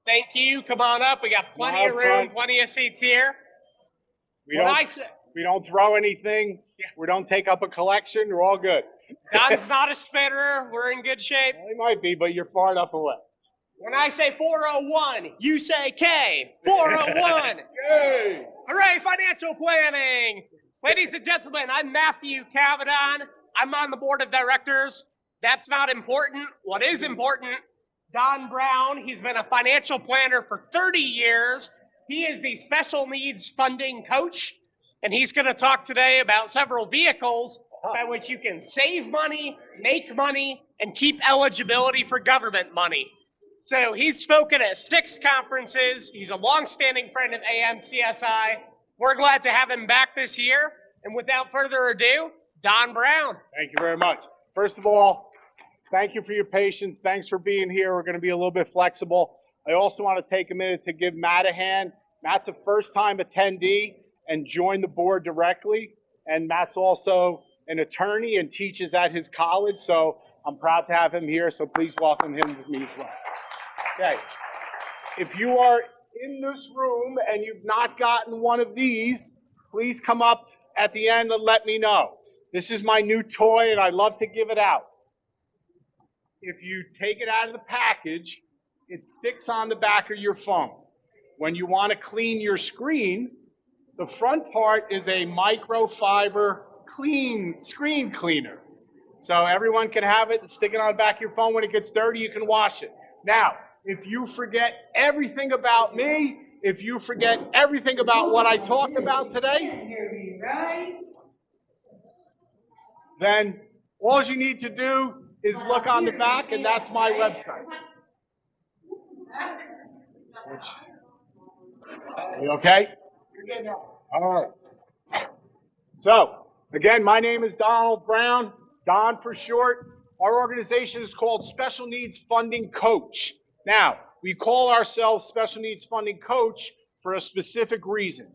Thank you. Come on up. We got plenty of room, plenty of seats here. We don't throw anything. Yeah. We don't take up a collection. We're all good. Don's not a spinner. We're in good shape. Well, he might be, but you're far enough away. When I say 401, you say K. 401. Yay! Hooray, financial planning. Ladies and gentlemen, I'm Matthew Cavadon. I'm on the board of directors. That's not important. What is important, Don Brown, he's been a financial planner for 30 years. He is the special needs funding coach, and he's going to talk today about several vehicles by which you can save money, make money, and keep eligibility for government money. So he's spoken at 6 conferences. He's a longstanding friend of AMCSI. We're glad to have him back this year. And without further ado, Don Brown. Thank you very much. First of all, thank you for your patience. Thanks for being here. We're going to be a little bit flexible. I also want to take a minute to give Matt a hand. Matt's a first-time attendee and joined the board directly. And Matt's also an attorney and teaches at his college. So I'm proud to have him here. So please welcome him with me as well. Okay. If you are in this room and you've not gotten one of these, please come up at the end and let me know. This is my new toy and I love to give it out. If you take it out of the package, it sticks on the back of your phone. When you want to clean your screen, the front part is a microfiber screen cleaner. So everyone can have it and stick it on the back of your phone. When it gets dirty, you can wash it. Now, if you forget everything about me, if you forget everything about what I talked about today, then all you need to do is look on the back, and that's my website. You okay? All right. So, again, my name is Donald Brown, Don for short. Our organization is called Special Needs Funding Coach. Now, we call ourselves Special Needs Funding Coach for a specific reason.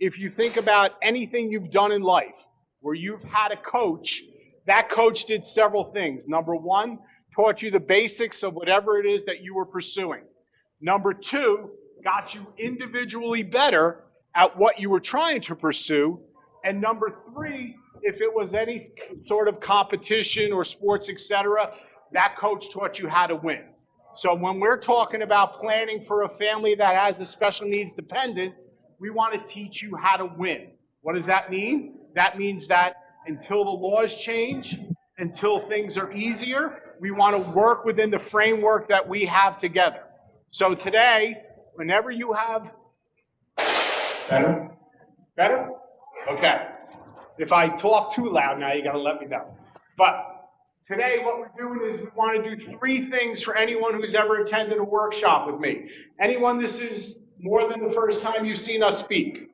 If you think about anything you've done in life where you've had a coach, that coach did several things. Number one, taught you the basics of whatever it is that you were pursuing. Number two, got you individually better at what you were trying to pursue. And number three, if it was any sort of competition or sports, etc., that coach taught you how to win. So when we're talking about planning for a family that has a special needs dependent, we want to teach you how to win. What does that mean? That means that until the laws change, until things are easier, we want to work within the framework that we have together. So today, whenever you have... Better? Better? Okay. If I talk too loud now, you got to let me know. But today, what we're doing is we want to do 3 things for anyone who's ever attended a workshop with me. Anyone, this is more than the first time you've seen us speak?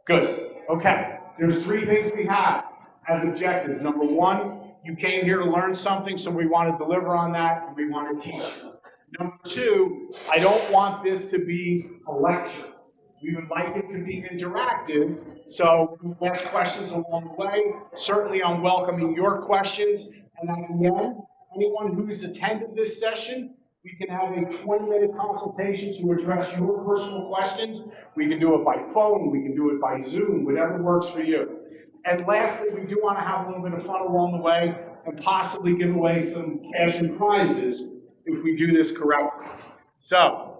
Good. Okay. There's 3 things we have as objectives. Number 1, you came here to learn something, so we want to deliver on that, and we want to teach. Number 2, I don't want this to be a lecture. We would like it to be interactive, so we ask questions along the way. Certainly, I'm welcoming your questions. And at the end, anyone who's attended this session, we can have a 20-minute consultation to address your personal questions. We can do it by phone, we can do it by Zoom, whatever works for you. And lastly, we do want to have a little bit of fun along the way and possibly give away some cash and prizes if we do this correctly. So,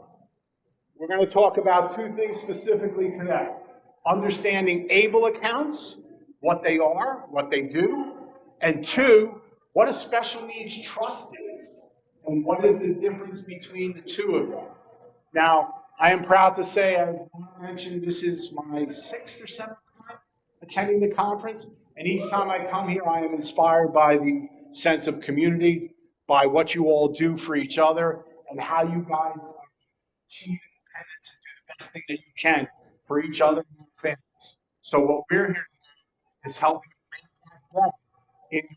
we're going to talk about 2 things specifically today. Understanding ABLE accounts, what they are, what they do, and 2, what a special needs trust is, and what is the difference between the 2 of them. Now, I am proud to say, as I mentioned, this is my 6th or 7th time attending the conference, and each time I come here, I am inspired by the sense of community, by what you all do for each other, and how you guys achieve independence and do the best thing that you can for each other and your families. So what we're here to do is help you make that in.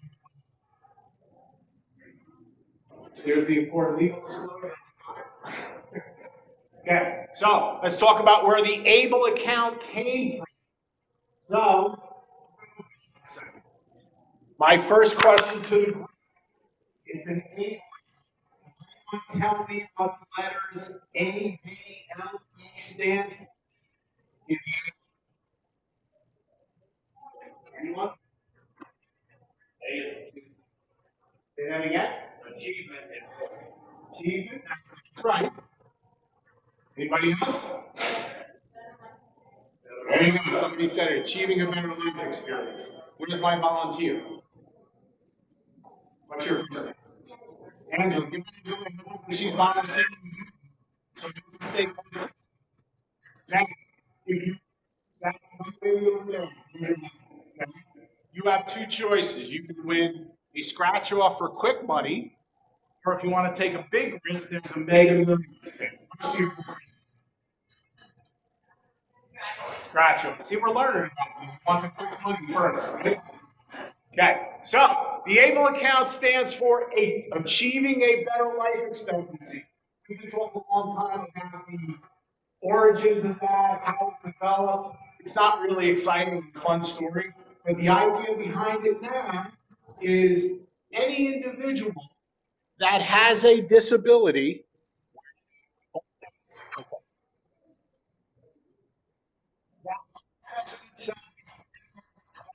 There's the important legal disclosure. Okay, so let's talk about where the ABLE account came from. So, my first question to the group, it's an ABLE. tell me what the letters A, B, L, E stand for? Anyone? Say that again? Achievement. Achievement, that's right. Anybody else? There you go. Somebody said it. Achieving a better life experience. Where's my volunteer? What's your first name? Angela, give me she's volunteering. She doesn't stay close. Now, if you that one baby over there, you have two choices. You can win a scratch off for quick money, or if you want to take a big risk, there's a Mega Millions thing. Which do you prefer? Scratch off. See, we're learning about it. We want the quick money first, right? Okay, so the ABLE account stands for Achieving a Better Life Expectancy. We can talk a long time about the origins of that, how it developed. It's not really exciting and fun story, but the idea behind it now is any individual that has a disability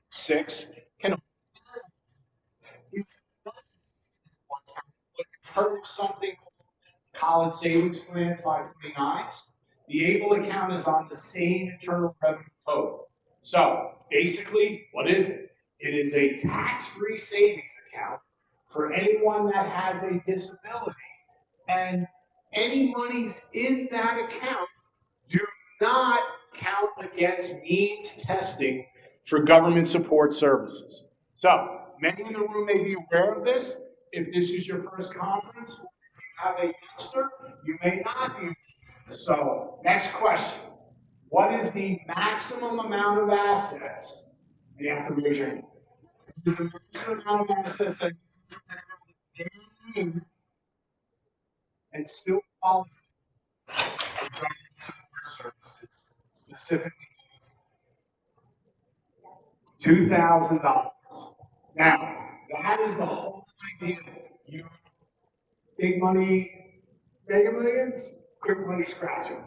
six can heard of something called College Savings Plan 529s. The ABLE account is on the same Internal Revenue Code. So basically, what is it? It is a tax-free savings account for anyone that has a disability. And any monies in that account do not count against needs testing for government support services. So many in the room may be aware of this. If this is your first conference, or if you have a youngster, you may not be. So next question. What is the maximum amount of assets? You have to raise your hand. What is the maximum amount of assets that you need and still qualify for government support services, specifically $2,000. Now, that is the whole idea. You big money, Mega Millions, quick money scratcher.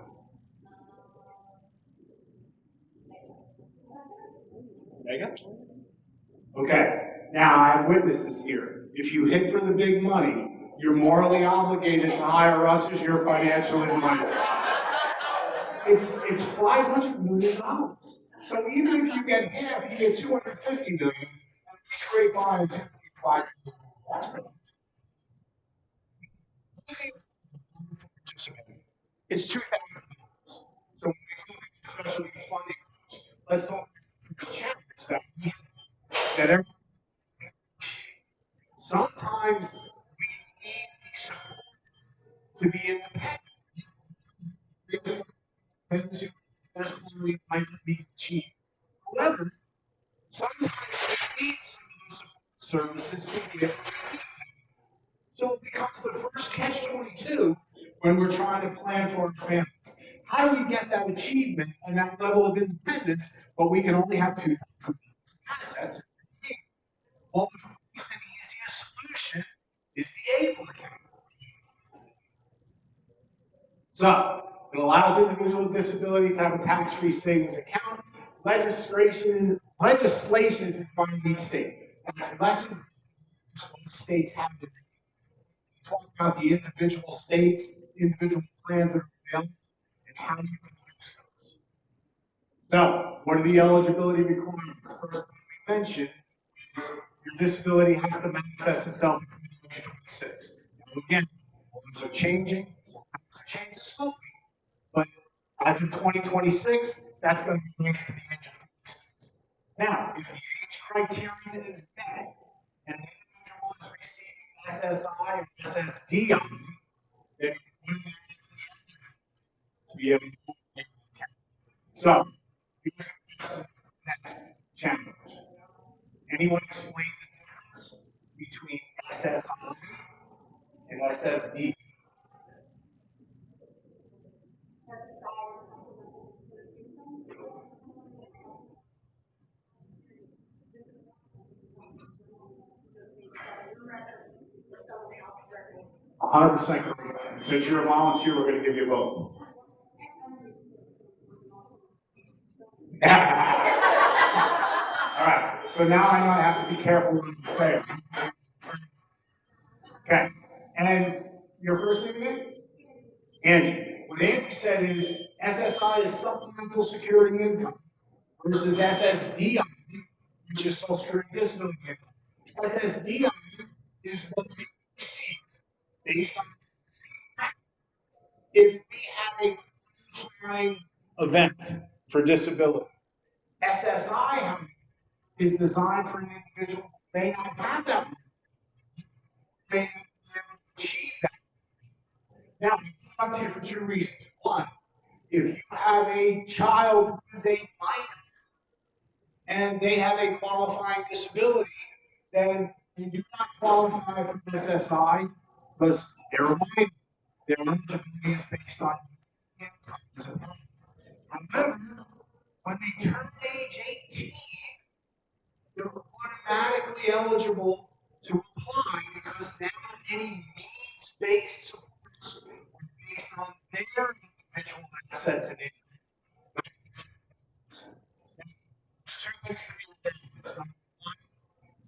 Mega? Okay. Now, I have witnesses here. If you hit for the big money, you're morally obligated to hire us as your financial advisor. It's $500 million. So even if you get half, you get $250 million. We scrape by $2.5 million. That's pretty. It's $2,000. So when we talk about special needs funding, let's talk about the chapters that we have, that everyone. Sometimes we need the support to be independent. That's when we might be achieved. However, sometimes we need some of those services to get. So it becomes the first catch-22 when we're trying to plan for our families. How do we get that achievement and that level of independence, but we can only have 2,000 assets? Well, the first and easiest solution is the ABLE account. So it allows individuals with disability to have a tax-free savings account. Legislation is required in each state. That's less than most states have it. Talk about the individual states, individual plans that are available, and how you can use those. So, what are the eligibility requirements? First one we mentioned is your disability has to manifest itself before the age of 26. Now, again, things are changing, sometimes they're changing slowly, but as in 2026, that's going to be raised to the age of 46. Now, if the age criteria is met and the individual is receiving SSI or SSDI, then you to be able to account. So, here's the next challenge. Anyone explain the difference between SSI and SSD? $100% correct. Since you're a volunteer, we're going to give you a vote. All right, so now I know I have to be careful what I say. Okay, and your first name again? Angie. What Angie said is SSI is supplemental security income versus SSDI, which is Social Security Disability income. SSDI is what we receive based on if we have a qualifying event for disability. SSI is designed for an individual who may not have that, may not achieve that. Now, I'm here for two reasons. One, if you have a child who is a minor and they have a qualifying disability, then they do not qualify for SSI because they're a minor. Their eligibility is based on income. However, when they turn age 18, they're automatically eligible to apply because now any needs-based supports are based on their individual assets and income. There's two things to be aware of. Number one,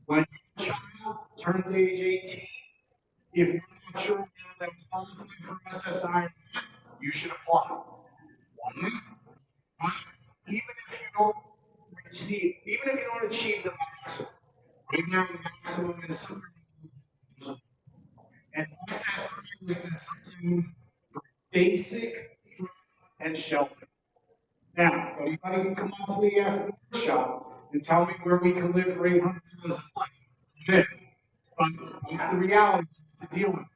when your child turns age 18, if you're not sure whether they're qualified for SSI or not, you should apply. Why? Even if you don't achieve the maximum. Right now the maximum is somewhere, and SSI is designed for basic food and shelter. Now, anybody can come up to me after the workshop and tell me where we can live for $800 a month. Good. But that's the reality to deal with.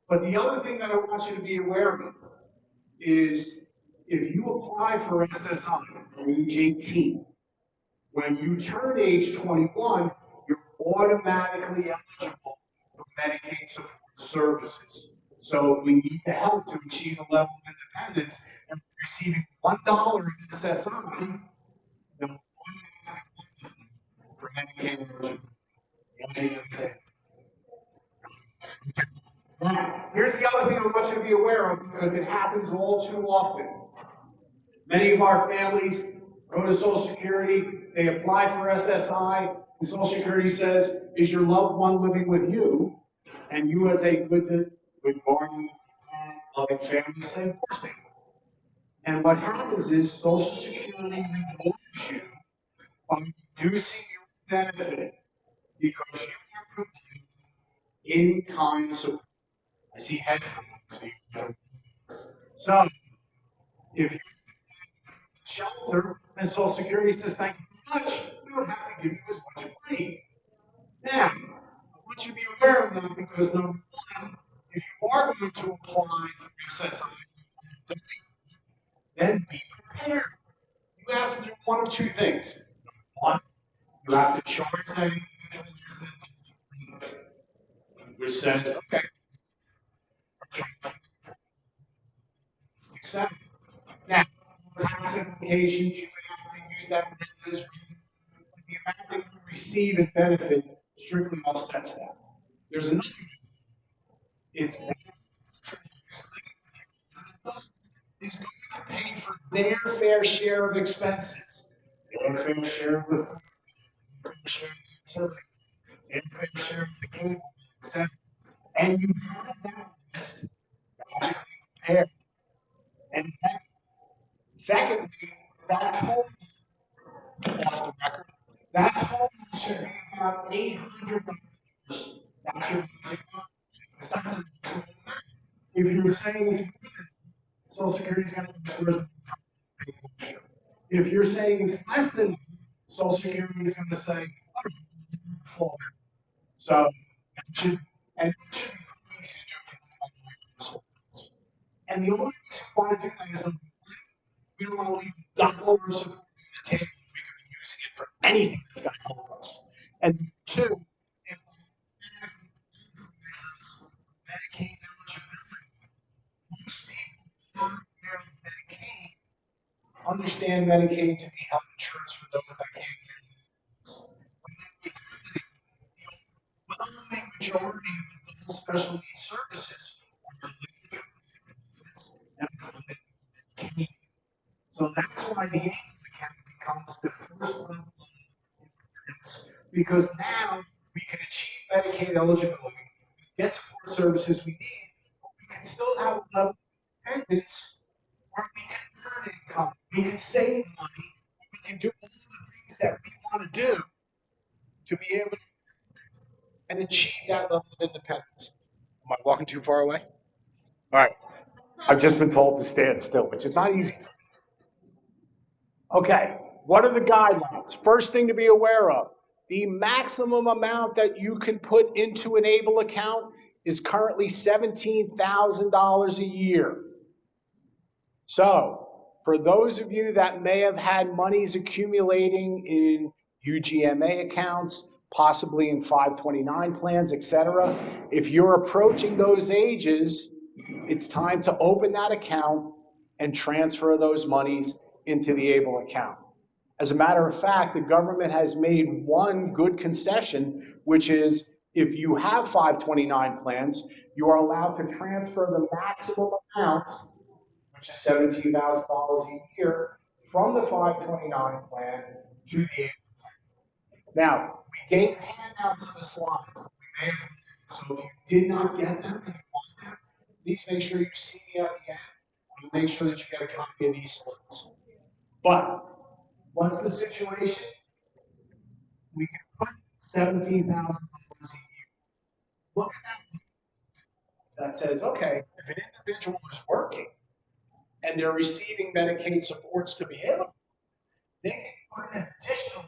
But the other thing that I want you to be aware of is if you apply for SSI at age 18, when you turn age 21, you're automatically eligible for Medicaid support services. So we need the help to achieve a level of independence, and receiving $1 in SSI, you're for Medicaid eligibility. Now, here's the other thing I want you to be aware of because it happens all too often. Many of our families go to Social Security, they apply for SSI, and Social Security says, is your loved one living with you? And you as a good guardian, loving family say, of course they will. And what happens is Social Security rewards you by reducing your benefit because you are providing in-kind support. I see heads. So, if you're shelter and Social Security says thank you very much, we don't have to give you as much money. Now, I want you to be aware of that because number one, if you are going to apply for SSI, then be prepared. You have to do one of two things. Number one, you have to charge that individual which says, okay, accept. Now, tax implications, you may have to use that as the amount that you receive and benefit strictly offsets that. There's another. It's is going to pay for their fair share of expenses, their fair share of the food, their fair share of the utility, their fair share of the cable, etc. And you have that list prepared. And then, secondly, that total, off the record, that total should be about $800. That should be if you're saying it's Social Security is going to if you're saying it's less than Social Security is going to say full. So it should be easy to do. And the only reason we want to do that is we don't want to leave dollars on the table if we could be using it for anything that's going to help us. And two, if Medicaid eligibility, most people who are Medicaid understand Medicaid to be health insurance for those that can't get it. The overwhelming majority of the special needs services are So that's why the able account becomes the first level of insurance, because now we can achieve Medicaid eligibility, get support services we need, but we can still have a level of independence where we can earn income, we can save money, we can do all the things that we want to do to be able to and achieve that level of independence. Am I walking too far away? All right. I've just been told to stand still, which is not easy. Okay, what are the guidelines? First thing to be aware of, the maximum amount that you can put into an ABLE account is currently $17,000 a year. So, for those of you that may have had monies accumulating in UGMA accounts, possibly in 529 plans, etc., if you're approaching those ages, it's time to open that account and transfer those monies into the ABLE account. As a matter of fact, the government has made one good concession, which is if you have 529 plans, you are allowed to transfer the maximum amount, which is $17,000 a year, from the 529 plan to the ABLE plan. Now, we gave handouts of the slides. So if you did not get them and you want them, please make sure you see me at the end. And make sure that you get a copy of these slides. But what's the situation? We can put $17,000 a year. Look at that. That says, okay, if an individual is working and they're receiving Medicaid supports to be able, they can put an additional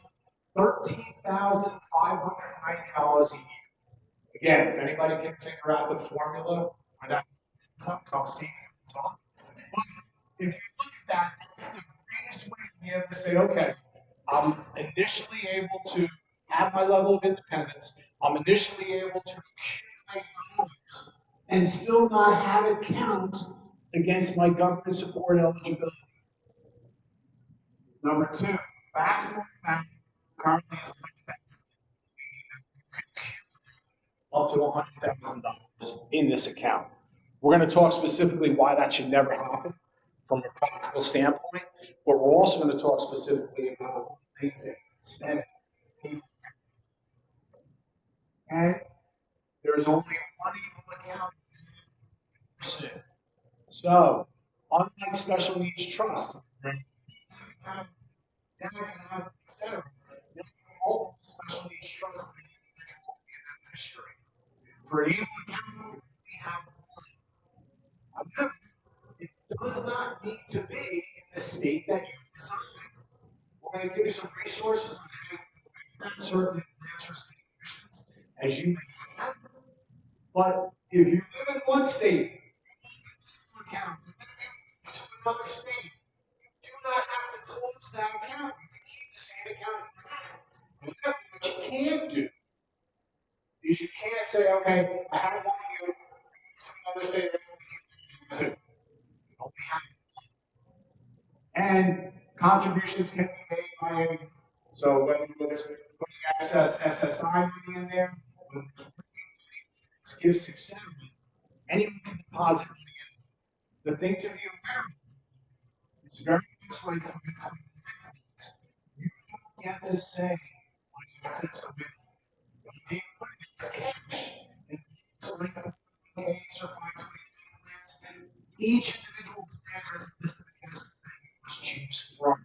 $13,590 a year. Again, if anybody can figure out the formula for that, come see me. Talk. But if you look at that, it's the greatest way to be able to say, okay, I'm initially able to have my level of independence. I'm initially able to accumulate dollars and still not have it count against my government support eligibility. Number two, maximum amount currently is up to $100,000 in this account. We're going to talk specifically why that should never happen from a practical standpoint, but we're also going to talk specifically about things that spend. And there's only one ABLE account. So, unlike special needs trust, etc., multiple special needs trusts that individual will be a beneficiary. For an ABLE account, we have one. However, it does not need to be in the state that you reside. We're going to give you some resources on how certain answers to questions as you may have. But if you live in one state, account, to another state, you do not have to close that account. You can keep the same account you have. What you can do is you can't say, okay, I have one of you to another state, two. You only have one. And contributions can be made by any. So whether it's putting excess SSI money in there, whether it's gifts, etc., anyone can deposit money in. The thing to be aware of, it's very much like you don't get to say when assets are built. You put it as cash. And like the case or 529 plans, each individual plan has a list of assets that you must choose from.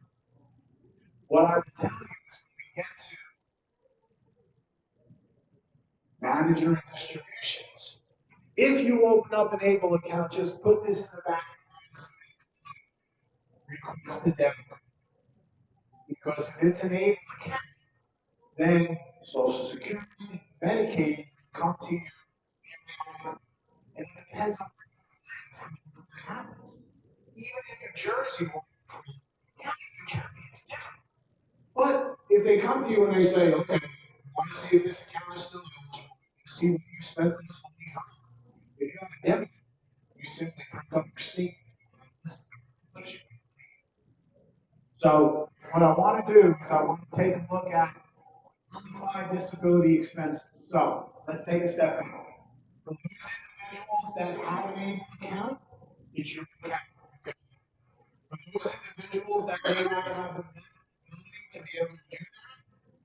What I would tell you is when we get to manager and distributions, if you open up an ABLE account, just put this in the back of your mind. Request a debit card. Because if it's an ABLE account, then Social Security, Medicaid come to you, and it depends on what happens. Even in New Jersey, it's different. But if they come to you and they say, okay, I want to see if this account is still eligible, see what you spent those monies on. If you have a debit, you simply print up your statement. So what I want to do is I want to take a look at qualified disability expenses. So let's take a step back. For those individuals that have an ABLE account, it's your account. For those individuals that may not have the ability to be able to do that,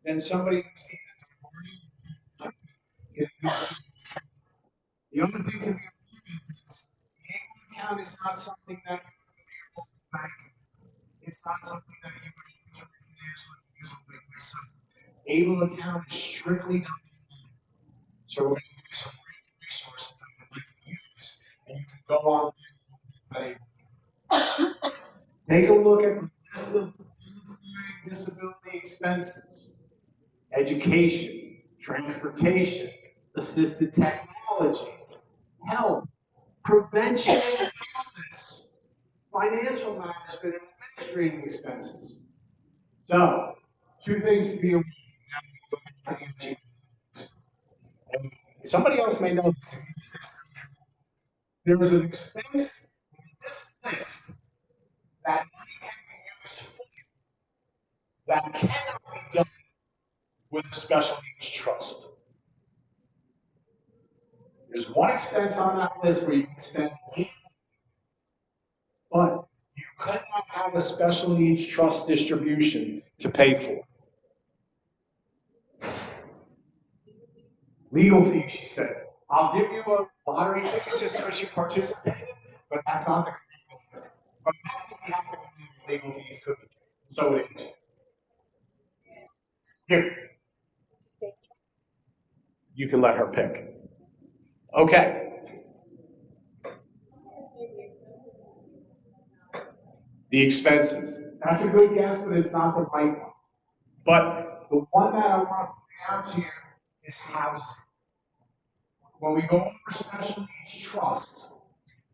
then somebody who's either can use it. The other thing to be aware of is the able account is not something that you would be able to bank. It's not something that you would use a financial user like myself. Able account is strictly done. So we're going to give you some great resources that you'd like to use, and you can go on there. Take a look at the list of disability expenses, education, transportation, assisted technology, health, prevention and wellness, financial management and administrative expenses. So, two things to be aware of. And somebody else may know this. There is an expense in this list that money can be used for that cannot be done with a special needs trust. There's one expense on that list where you can spend $8, but you could not have a special needs trust distribution to pay for. Legal fees, she said. I'll give you a lottery ticket just because you participated, but that's not the legal. But we have to do legal fees, so it is. Here. You can let her pick. Okay. The expenses. That's a good guess, but it's not the right one. But the one that I want to point out to you is housing. When we go over special needs trusts,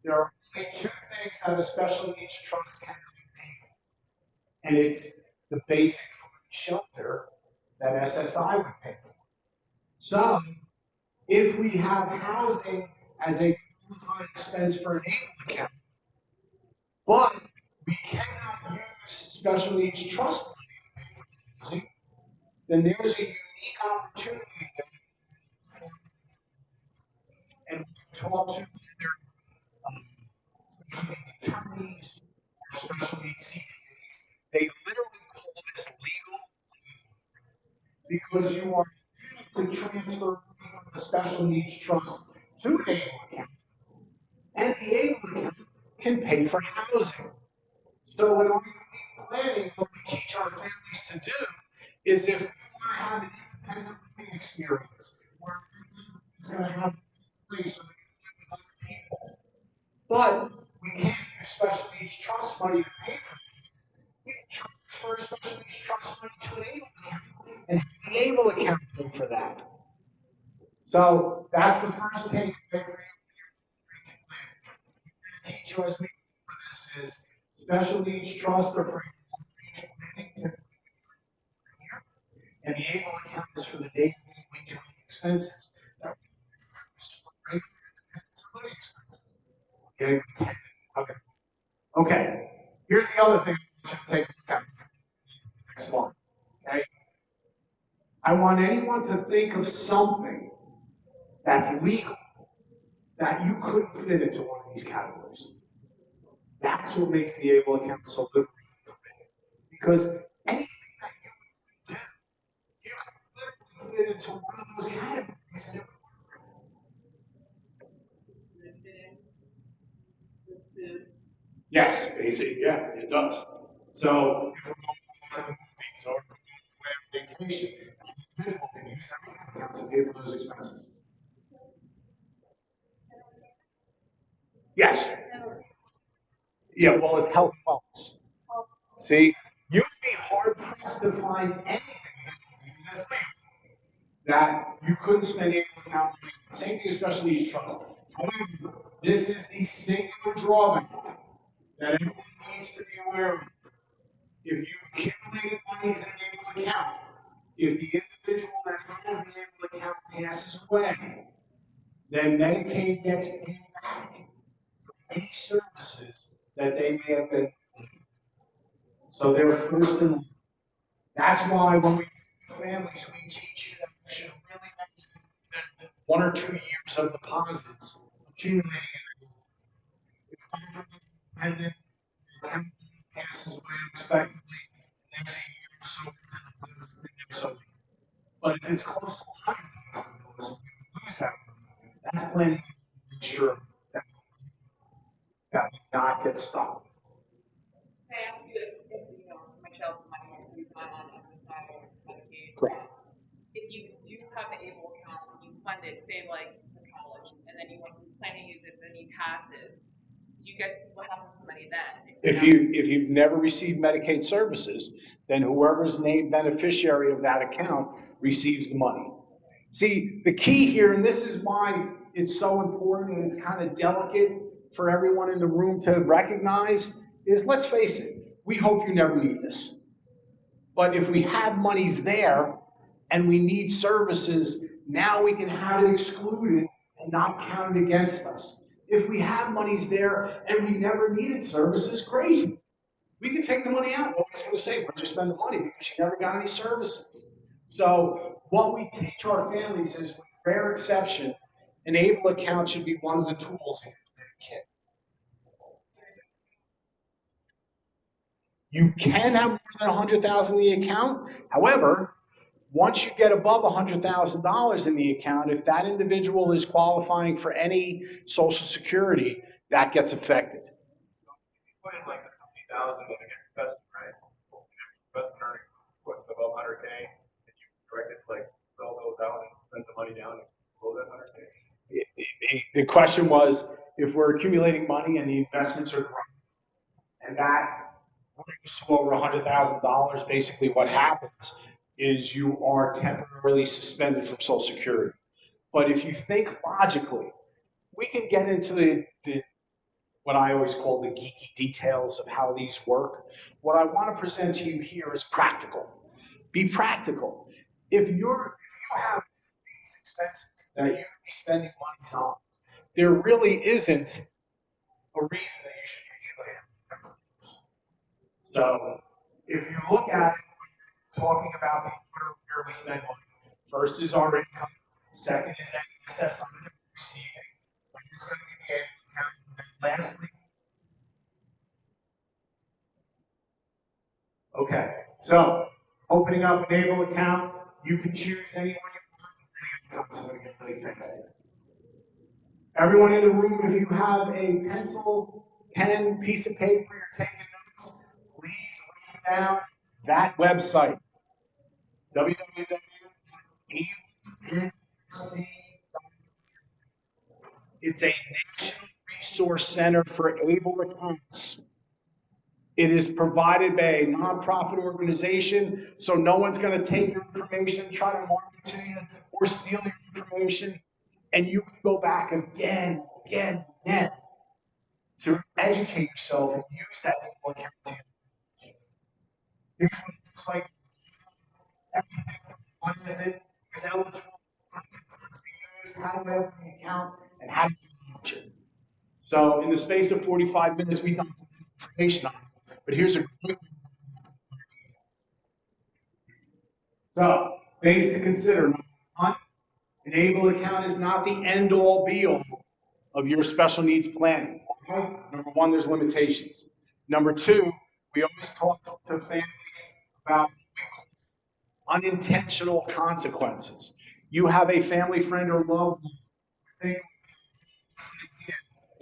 there are only two things that a special needs trust can pay for. And it's the basic food and shelter that SSI would pay for. So, if we have housing as a qualified expense for an able account, but we cannot use special needs trust money to pay for housing, then there's a unique opportunity there. And we talk to either attorneys or special needs CPAs. They literally call this legal because you are to transfer from the special needs trust to an able account. And the able account can pay for housing. So in our unique planning, what we teach our families to do is if we want to have an independent living experience where it's going to have a place where they can live with other people, but we can't use special needs trust money to pay for it, we can transfer special needs trust money to an able account and have the able account pay for that. So that's the first takeaway for you. Teach you as we go for this is special needs trust are for your planning and the able account is for the day week expenses that we use for regular expenses. Okay. Okay. Here's the other thing we should take a look at. Next slide. Okay. I want anyone to think of something that's legal that you couldn't fit into one of these categories. That's what makes the able account so liberating for me. Because anything that you would do, you could literally fit into one of those categories and it would work. Yes, basically, yeah, it does. So if we're going to movies or we're going on vacation, the individual can use their account to pay for those expenses. Yes. Yeah, well, it's health and wellness. See, you'd be hard pressed to find anything that's legal that you couldn't spend able account. Same thing, especially these trusts. However, this is the singular drawback that everyone needs to be aware of. If you accumulated monies in an able account, if the individual that has the able account passes away, then Medicaid gets paid back for any services that they may have been. So they're first in line. That's why when we do families, we teach you that you should really make 1 or 2 years of deposits accumulating. It's independent, this is way respectively, and there's a year or so into this thing or so. But if it's close to $100,000, we would lose that. That's planning to make sure that we not get stuck. Can I ask you if you know, Michelle's my who's not on SSI or Medicaid? Correct. If you do have the ABLE account, you fund it, say like for college, and then you want to plan to use it, then you pass it. Do you get, what happens to the money then? If you've never received Medicaid services, then whoever's named beneficiary of that account receives the money. See, the key here, and this is why it's so important and it's kind of delicate for everyone in the room to recognize, is let's face it, we hope you never need this. But if we have monies there and we need services, now we can have it excluded and not counted against us. If we have monies there and we never needed services, great. We can take the money out. What we're going to say, where'd you spend the money? Because you never got any services. So what we teach our families is, with rare exception, an ABLE account should be one of the tools in the kit. You can have more than $100,000 in the account. However, once you get above $100,000 in the account, if that individual is qualifying for any Social Security, that gets affected. Put in like the 20,000 and get investment, right? Investment earning, what's above 100K, and you direct it to like sell those out and spend the money down and blow that 100K. The question was, if we're accumulating money and the investments are growing, and that brings to over $100,000, basically what happens is you are temporarily suspended from Social Security. But if you think logically, we can get into the what I always call the geeky details of how these work. What I want to present to you here is practical. Be practical. If you have these expenses that you're be spending money on, there really isn't a reason that you should be accumulating. So if you look at it, talking about the order where we spend money. First is our income. Second is any excess on the receiving. Which is going to be the ABLE account. And lastly, okay. So opening up an ABLE account, you can choose anyone you want. So get really fast. Everyone in the room, if you have a pencil, pen, piece of paper, you're taking notes, please write down that website, www.ableNC.org. It's a national resource center for ABLE accounts. It is provided by a nonprofit organization, so no one's going to take your information, try to market to you, or steal your information, and you can go back again to educate yourself and use that ABLE account. Here's what it looks like. Everything from what is it, who's eligible, what funds be used, how to open the account, and how to launch it. So in the space of 45 minutes, we don't have information on it. But here's a great so things to consider. Number one, an ABLE account is not the end-all be-all of your special needs planning. Okay? Number one, there's limitations. Number two, we always talk to families about unintentional consequences. You have a family friend or loved one who think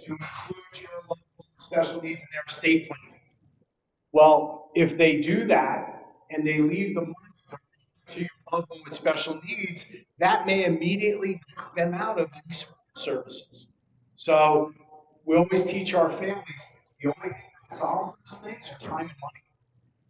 to include your loved one's special needs in their estate planning. Well, if they do that and they leave the money to your loved one with special needs, that may immediately knock them out of these services. So we always teach our families the only thing that solves those things are time and money.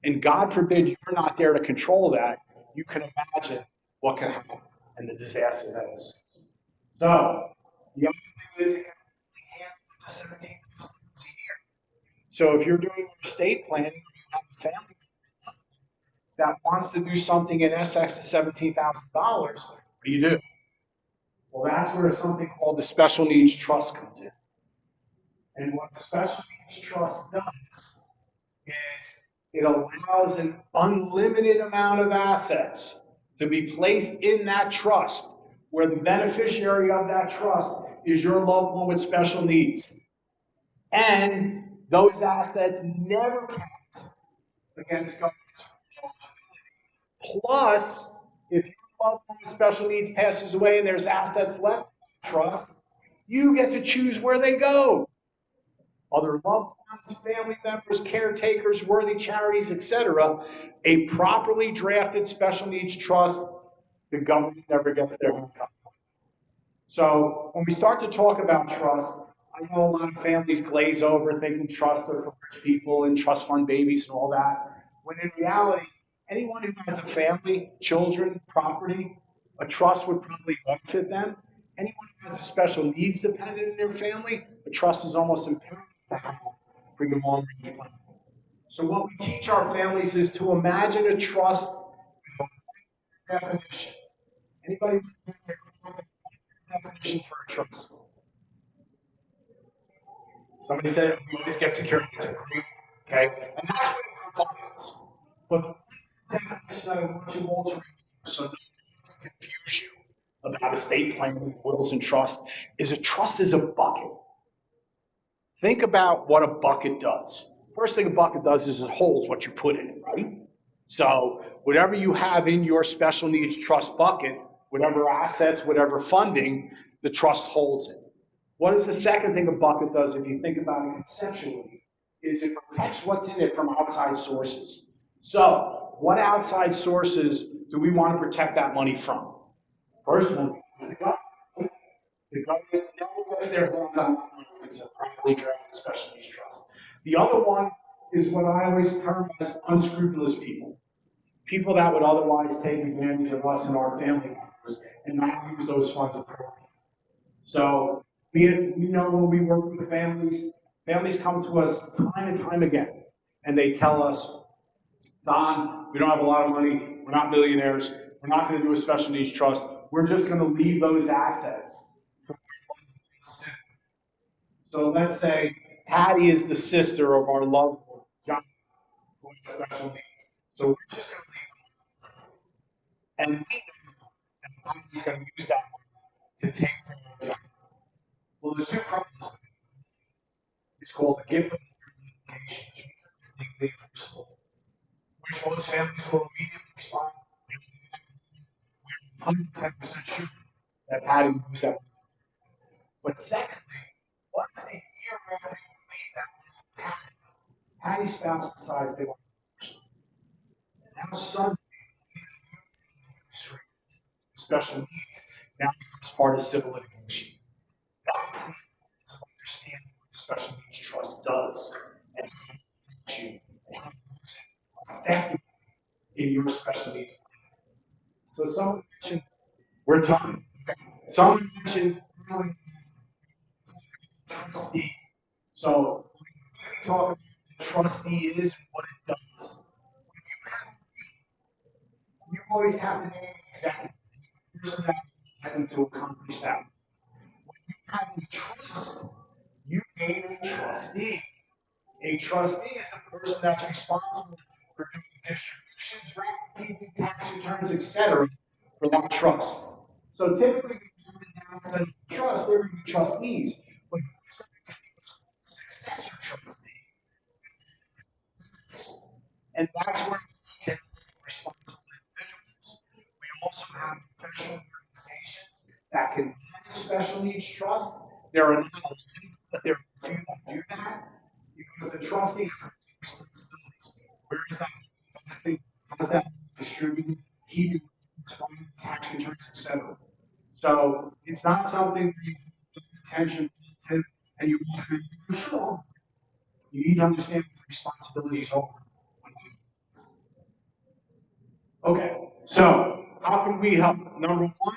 And God forbid you're not there to control that, you can imagine what can happen and the disaster that ensues. So, the other thing is it can only handle up to $17,000 a year. So if you're doing your estate planning, you have a family that wants to do something in excess of $17,000, what do? Well, that's where something called the Special Needs Trust comes in. And what the Special Needs Trust does is it allows an unlimited amount of assets to be placed in that trust, where the beneficiary of that trust is your loved one with special needs. And those assets never count against government. Plus, if your loved one with special needs passes away and there's assets left in the trust, you get to choose where they go. Other loved ones, family members, caretakers, worthy charities, etc. A properly drafted special needs trust, the government never gets their hands on. So when we start to talk about trust, I know a lot of families glaze over thinking trusts are for rich people and trust fund babies and all that. When in reality, anyone who has a family, children, property, a trust would probably benefit them. Anyone who has a special needs dependent in their family, a trust is almost imperative to have for your long-range plan. So what we teach our families is to imagine a trust with a definition. Anybody definition for a trust? Somebody said we always get security. It's a group, okay? And that's what a group is. But the definition that I want you all to remember, so no one can confuse you about estate planning, wills, and trust, is a trust is a bucket. Think about what a bucket does. First thing a bucket does is it holds what you put in it, right? So whatever you have in your special needs trust bucket, whatever assets, whatever funding, the trust holds it. What is the second thing a bucket does, if you think about it conceptually, is it protects what's in it from outside sources. So what outside sources do we want to protect that money from? First one is the government. The government never gets their hands on that money. It's a properly drafted special needs trust. The other one is what I always term as unscrupulous people. People that would otherwise take advantage of us and our family members and not use those funds appropriately. So we know when we work with families come to us time and time again, and they tell us, Don, we don't have a lot of money, we're not millionaires, we're not going to do a special needs trust, we're just going to leave those assets. So let's say Patty is the sister of our loved one, John, who has special needs. So we're just going to leave them. And we know that Patty's going to use that money to take care of John. Well, there's two problems. It's called a gift of communication, which means legally enforceable, which most families will immediately respond. We're 110% sure that Patty will use that money. But secondly, what if a year after you leave that money, Patty's spouse decides they want to divorce? And now suddenly, special needs now becomes part of civil litigation. That's the importance of understanding what the special needs trust does and how it affects you and how it moves effectively in your special needs plan. So someone mentioned, we're talking, someone mentioned trustee. So when we talk about the trustee is what it does. When you always have to name exactly the person that is going to accomplish that. When you have a trust, you name a trustee. A trustee is the person that's responsible for doing distributions, record-keeping, tax returns, etc. for that trust. So typically, when you announce a trust, there would be trustees. But who's going to be the successor trustee? And that's where we take responsible individuals. We also have professional organizations that can manage special needs trust. There are not a lot, but there are few that do that because the trustee has responsibilities. Where is that investing? How's that distributed? Keeping funding, tax returns, etc. So it's not something where you pay attention to and you ask them, sure. You need to understand what the responsibilities are. Okay, so how can we help? Number one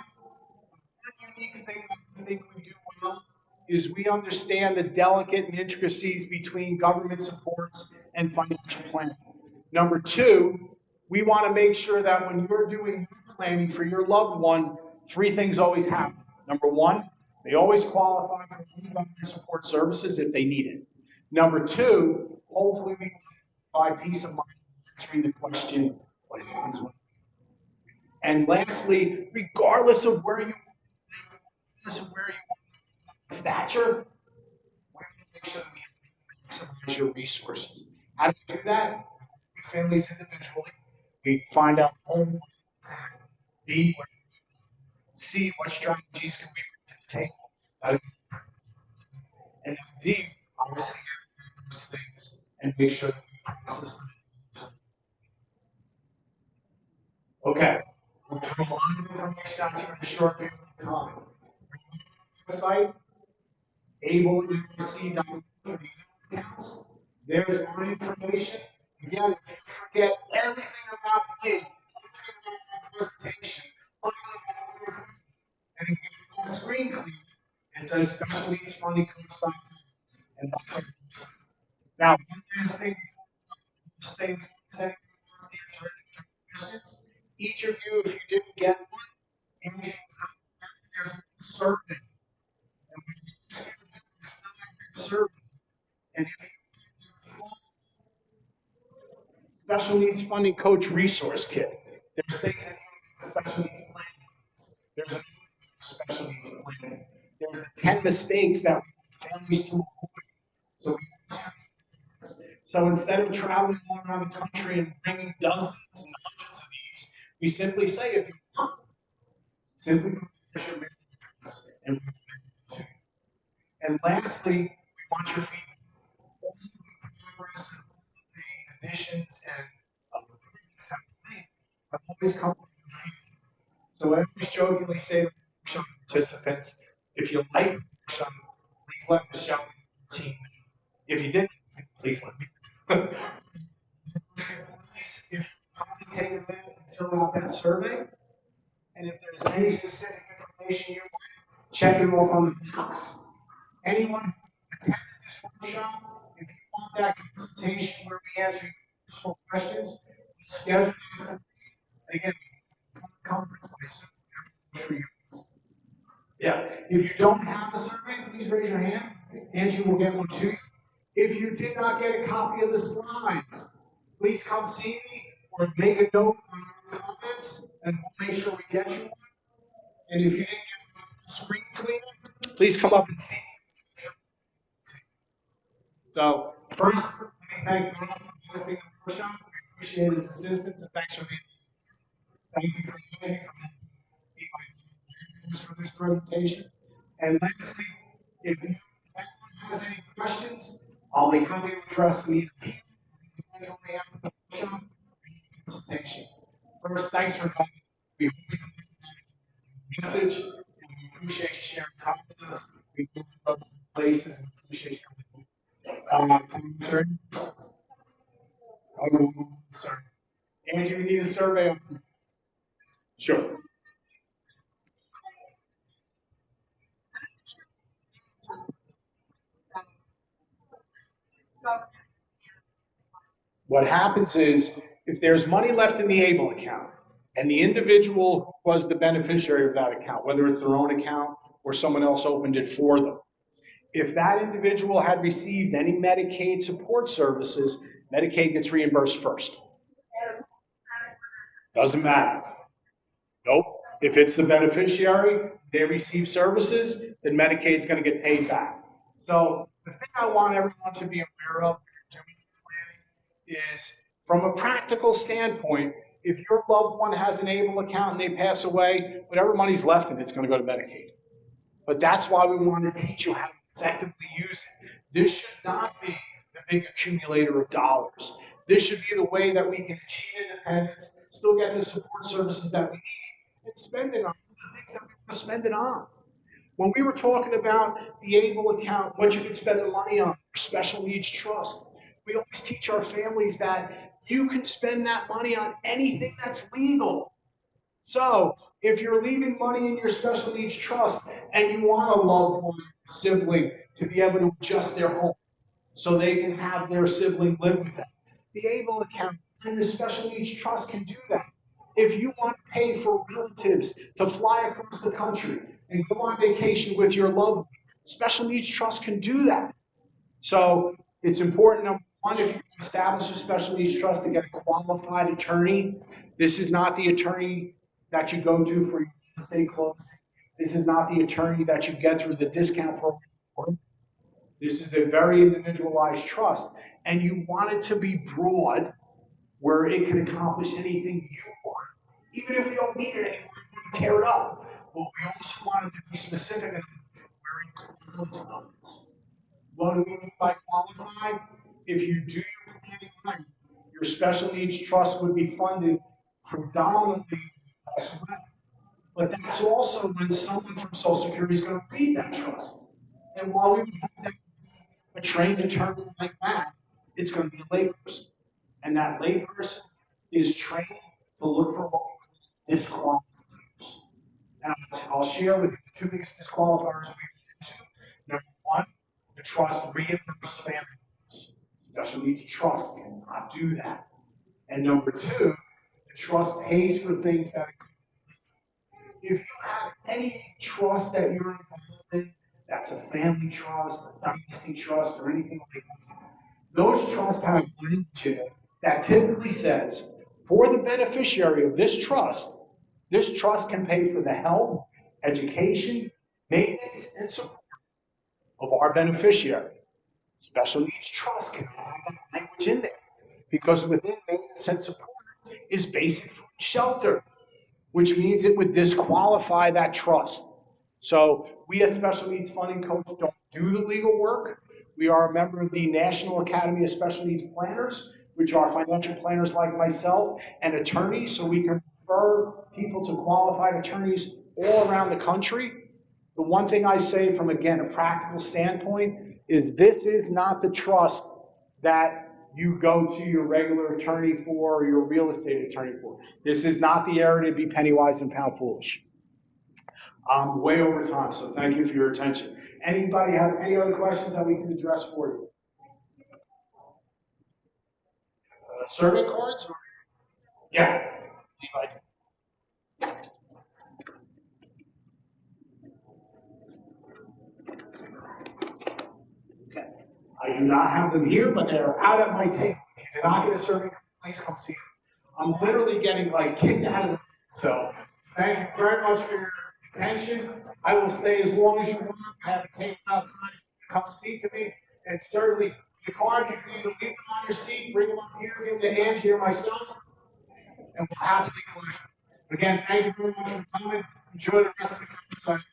unique thing I think we do well is we understand the delicate intricacies between government supports and financial planning. Number two, we want to make sure that when you're doing your planning for your loved one, three things always happen. Number one, they always qualify for government support services if they need it. Number two, hopefully we provide peace of mind answering the question, what happens when? And lastly, regardless of where you stature, we make sure that we maximize your resources. How do we do that? families individually. We find out home, B, C, what strategies can we bring to the table. And D, obviously, those things and make sure that we process them. Okay. We'll put a lot of information out here in a short period of time. Website, ableNYC.org for the accounts. There's my information. Again, if you forget everything about me, everything about my presentation, and if you go on the screen clean, it says special needs funding coach.com. And that's our website. Now, one last thing before we stay presenting to answer any questions. Each of you, if you didn't get one, there's a survey. And when you do this survey, and if you full special needs funding coach resource kit, there's things in the special needs plan. There's a special needs plan. There's 10 mistakes that we want families to avoid. So instead of traveling all around the country and bringing dozens and hundreds of these, we simply say, if you want, simply put your address and lastly, we want your feedback. All the progress and all the additions and improvements that we made have always come from your feedback. So I always jokingly say to workshop participants, if you like the workshop, please let Michelle and your team know. If you didn't, please let me know. If you probably take a minute and fill out that survey, and if there's any specific information you want, check it off on the box. Anyone who attended this workshop, if you want that consultation where we answer your useful questions, schedule it. Again, conference by Zoom for you. Yeah. If you don't have a survey, please raise your hand. Angie will get one to you. If you did not get a copy of the slides, please come see me or make a note on your comments and we'll make sure we get you one. And if you didn't get a screen cleaner, please come up and see me. So first, let me thank Bob for hosting the workshop. We appreciate his assistance and thanks for being here. Thank you for using for this presentation. And lastly, if anyone has any questions, I'll be happy to address them either individually after the workshop or presentation. First, thanks for coming. We hope you the message, and we appreciate you sharing time with us. We go to other places and appreciate you coming. Sorry. Oh, sorry. Angie, we need a survey. Sure. What happens is, if there's money left in the ABLE account, and the individual was the beneficiary of that account, whether it's their own account or someone else opened it for them, if that individual had received any Medicaid support services, Medicaid gets reimbursed first. Doesn't matter. Nope. If it's the beneficiary, they receive services, then Medicaid's going to get paid back. So the thing I want everyone to be aware of when you're doing planning is, from a practical standpoint, if your loved one has an ABLE account and they pass away, whatever money's left in it's going to go to Medicaid. But that's why we want to teach you how to effectively use it. This should not be the big accumulator of dollars. This should be the way that we can achieve independence, still get the support services that we need, and spend it on the things that we want to spend it on. When we were talking about the ABLE account, what you can spend the money on, special needs trust, we always teach our families that you can spend that money on anything that's legal. So if you're leaving money in your special needs trust and you want a loved one, sibling, to be able to adjust their home so they can have their sibling live with them, the ABLE account and the special needs trust can do that. If you want to pay for relatives to fly across the country and go on vacation with your loved one, special needs trust can do that. So it's important, number one, if you establish a special needs trust, to get a qualified attorney. This is not the attorney that you go to for your estate closing. This is not the attorney that you get through the discount program. This is a very individualized trust, and you want it to be broad where it can accomplish anything you want. Even if we don't need it anymore, we tear it up. But we also wanted to be specific in where it qualifies. What do we mean by qualified? If you do your planning right, your special needs trust would be funded predominantly as well. But that's also when someone from Social Security is going to read that trust. And while we would have that a trained attorney like that, it's going to be a layperson. And that layperson is trained to look for what we call disqualifiers. And I'll share with you the two biggest disqualifiers we get into. Number one, the trust reimbursed family members. Special needs trust cannot do that. And number two, the trust pays for things that if you have any trust that you're involved in, that's a family trust, a dynasty trust, or anything like that, those trusts have language in it that typically says, for the beneficiary of this trust can pay for the health, education, maintenance, and support of our beneficiary. Special needs trust can have that language in there because within maintenance and support is basic food and shelter, which means it would disqualify that trust. So we as Special Needs Funding Coach don't do the legal work. We are a member of the National Academy of Special Needs Planners, which are financial planners like myself and attorneys, so we can refer people to qualified attorneys all around the country. The one thing I say from, again, a practical standpoint is this is not the trust that you go to your regular attorney for or your real estate attorney for. This is not the area to be penny wise and pound foolish. I'm way over time, so thank you for your attention. Anybody have any other questions that we can address for you? Survey cards? Yeah. Okay. I do not have them here, but they're out at my table. If you did not get a survey card, please come see them. I'm literally getting like kicked out of the so thank you very much for your attention. I will stay as long as you want. I have a table outside. Come speak to me. And certainly, your cards, you can either leave them on your seat, bring them up here, give them to Angie or myself, and we'll happily collect. Again, thank you very much for coming. Enjoy the rest of the conference.